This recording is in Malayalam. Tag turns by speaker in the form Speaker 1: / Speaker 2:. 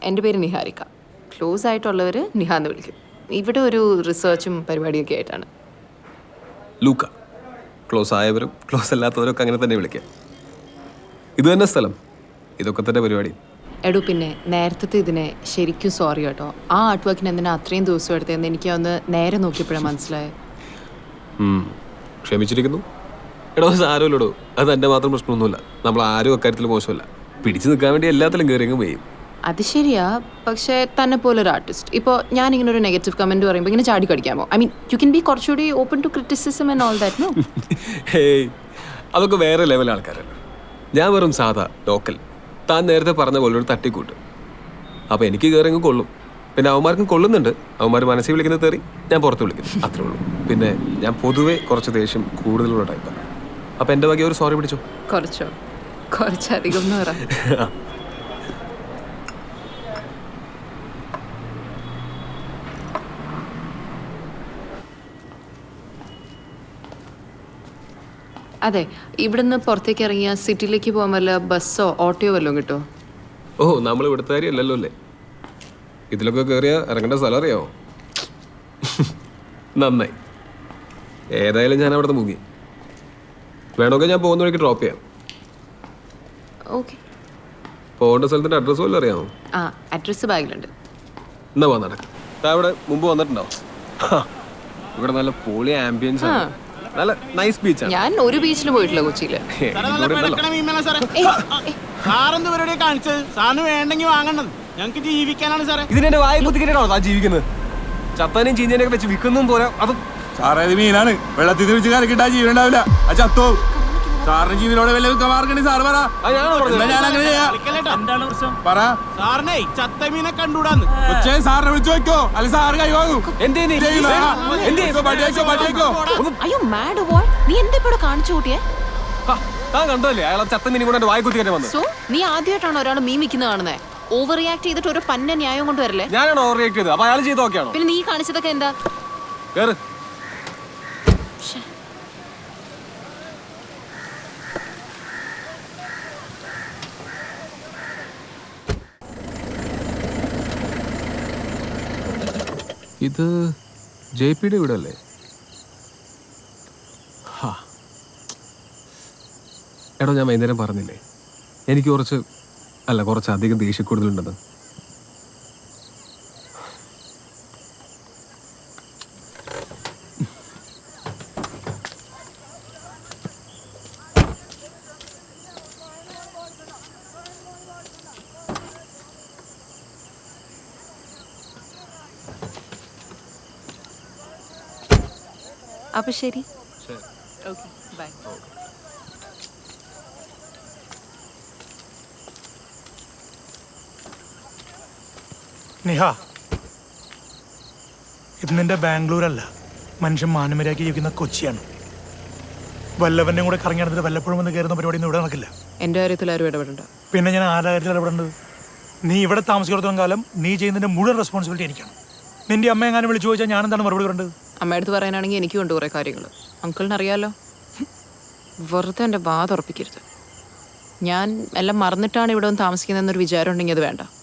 Speaker 1: എൻ്റെ പേര് നിഹാരിക. ക്ലോസ് ആയിട്ടുള്ളവർ നിഹ എന്ന് വിളിക്കും. ഇവിടെ ഒരു റിസർച്ചും പരിപാടിയൊക്കെ ആയിട്ടാണ്.
Speaker 2: ലൂക്ക. ക്ലോസ് ആയവരും ക്ലോസ് അല്ലാത്തവരൊക്കെ അങ്ങനെ തന്നെ വിളിക്കാം. ഇത് തന്നെ സ്ഥലം, ഇതൊക്കെ തന്നെ പരിപാടി.
Speaker 1: എടോ, പിന്നെ നേരത്തെ ഇതിനെ ശരിക്കും സോറി കേട്ടോ. ആ ആർട്ട് വർക്കിന് എന്തിനാ അത്രയും ദിവസം എടുത്തതെന്ന് എനിക്ക് ഒന്ന് നേരെ നോക്കിയപ്പോഴാണ് മനസ്സിലായത്.
Speaker 2: ക്ഷമിച്ചിരിക്കുന്നു. എടോ, സാരമില്ലടോ, അത് എൻ്റെ മാത്രം പ്രശ്നമൊന്നുമില്ല. നമ്മൾ ആരും അക്കാര്യത്തിൽ മോശമല്ല. പിടിച്ചു നിൽക്കാൻ വേണ്ടി എല്ലാത്തിലും കയറിയങ്ങ് ചെയ്യും.
Speaker 1: അത് ശരിയാ, പക്ഷേ തന്നെ പോലെ ഒരു ആർട്ടിസ്റ്റ് ഇപ്പോൾ ഞാനിങ്ങനെ ഒരു നെഗറ്റീവ് കമൻറ്റ് പറയുമ്പോൾ ഇങ്ങനെ ചാടി കടിക്കാമോ? I mean you can be കുറച്ചുകൂടി open to criticism and all that. No,
Speaker 2: hey, അതൊക്കെ വേറെ ലെവൽ ആൾക്കാരല്ല. ഞാൻ വെറും സാധാ ലോക്കൽ. താൻ നേരത്തെ പറഞ്ഞ പോലെ ഒരു തട്ടിക്കൂട്ട്. അപ്പോൾ എനിക്ക് കയറിയങ്ങ് കൊള്ളും. പിന്നെ അവന്മാർക്കും കൊള്ളുന്നുണ്ട്. അവന്മാർ മനസ്സിൽ വിളിക്കുന്ന തെറി ഞാൻ പുറത്ത് വിളിക്കുന്നു, അത്രേ ഉള്ളൂ. പിന്നെ ഞാൻ പൊതുവെ കുറച്ച് ദേഷ്യം കൂടുതലുള്ള ടൈപ്പാണ്. അപ്പോൾ എൻ്റെ വകെ ഒരു സോറി പിടിച്ചോ.
Speaker 1: കുറച്ചധികം എന്ന് പറ. അതെ, ഇവിടുന്ന് പുറത്തേക്ക് ഇറങ്ങിയ സിറ്റിയിലേക്ക് പോകാൻ വല്ല ബസ്സോ ഓട്ടോയോ വല്ലതും കിട്ടുമോ?
Speaker 2: ഓ, നമ്മൾ ഇവിടുത്തെ കാര്യം അല്ലല്ലോ അല്ലേ. ഇതിലൊക്കെ കയറിയാൽ ഇറങ്ങേണ്ട സ്ഥലം അറിയാമോ? നന്നായി. ഏതായാലും ഞാൻ അവിടെ മുങ്ങി. വേണമെങ്കിൽ ഞാൻ പോകുന്ന വഴിക്ക് ഡ്രോപ്പ് ചെയ്യാം.
Speaker 1: ഓക്കെ.
Speaker 2: പോകേണ്ട സ്ഥലത്തിൻ്റെ അഡ്രസ്സ് വല്ലതും അറിയാമോ?
Speaker 1: ആ, അഡ്രസ്സ് ബാഗിലുണ്ട്.
Speaker 2: എന്നാ പോകാൻ നടക്കും. ഇവിടെ മുമ്പ് വന്നിട്ടുണ്ടോ? ഇവിടെ നല്ല പൊളി ആംബിയൻസ് ആണ്. നല്ല നൈസ് ബീച്ചാണ്.
Speaker 1: ഞാൻ ഒരു ബീച്ചിൽ പോയിട്ടില്ല കൊച്ചിയില്.
Speaker 2: ഇതിനെ വായ കുത്തിക്കിട്ടാണോ താൻ ജീവിക്കുന്നത്? ചത്താനെയും ചീഞ്ഞേനെയൊക്കെ വെച്ച് വിൽക്കുന്നതും പോരാ. അത്
Speaker 3: സാറേ, ഇത് മീനാണ്. വെള്ളത്തിൽ വെച്ച് കരക്കിട്ടാ ജീവൻ ഉണ്ടാവില്ല. അത് ചത്തോ. സാറിന് ജീവനോടെ വല്ല വിൽക്കാൻ മാർഗം സാറ് പറ. ഞാൻ അങ്ങനെ പറ. സാറിനെ വിളിച്ചു വെക്കോ, അല്ലെ സാറ് കൈവാങ്ങും.
Speaker 2: താൻ കണ്ടല്ലേ അയാളെ ചത്ത മീനും കൊണ്ട് വായ കുത്തി കയറി വന്നത്.
Speaker 1: സോ നീ ആദ്യമായിട്ടാണ് ഒരാൾ മീമിക്കുന്നത് കാണുന്നത്? ഓവർ റിയാക്ട് ചെയ്തിട്ട് ഒരു പന്ന ന്യായം കൊണ്ട് വരല്ലേ?
Speaker 2: ഞാനാണ് ഓവർ റിയാക്ട് ചെയ്തത്. അപ്പൊ അയാൾ ചെയ്ത് നോക്കിയാണോ?
Speaker 1: പിന്നെ നീ കാണിച്ചതൊക്കെ എന്താ?
Speaker 2: കേറ്. ഇത് JPയുടെ വീടല്ലേ? എടോ, ഞാൻ വൈകുന്നേരം പറഞ്ഞില്ലേ എനിക്ക് കുറച്ച് അധികം ദേഷ്യക്കൂടുതലുണ്ടെന്ന്.
Speaker 1: അപ്പൊ ശരി, ഓക്കെ, ബൈ.
Speaker 4: നിഹ, ഇത് നിന്റെ ബാംഗ്ലൂരല്ല, മനുഷ്യൻ മാനമര്യാദയ്ക്ക് ജീവിക്കുന്ന കൊച്ചിയാണ്. വല്ലവന്റെ കൂടെ കറങ്ങി നടന്നിട്ട് വല്ലപ്പോഴും വന്ന് കയറുന്ന പരിപാടി ഒന്നും ഇവിടെ നടക്കില്ല.
Speaker 1: എൻ്റെ കാര്യത്തിൽ ആരും ഇടപെടണ്ട.
Speaker 4: പിന്നെ ഞാൻ ആരുടെ കാര്യത്തിൽ ഇടപെടേണ്ടത്? നീ ഇവിടെ താമസിച്ചിടത്തോളം കാലം നീ ചെയ്യുന്നതിന്റെ മുഴുവൻ റെസ്പോൺസിബിലിറ്റി എനിക്കാണ്. നിന്റെ അമ്മ എങ്ങാനും വിളിച്ചു ചോദിച്ചാൽ ഞാൻ എന്താണ് മറുപടി പറയേണ്ടത്?
Speaker 1: അമ്മയടുത്ത് പറയാനാണെങ്കിൽ എനിക്കുണ്ട് കുറേ കാര്യങ്ങൾ. അങ്കിളിന് അറിയാലോ. വെറുതെ എൻ്റെ വാ തുറപ്പിക്കരുത്. ഞാൻ എല്ലാം മറന്നിട്ടാണ് ഇവിടെ ഒന്ന് താമസിക്കുന്നതെന്നൊരു വിചാരം ഉണ്ടെങ്കിൽ അത് വേണ്ട.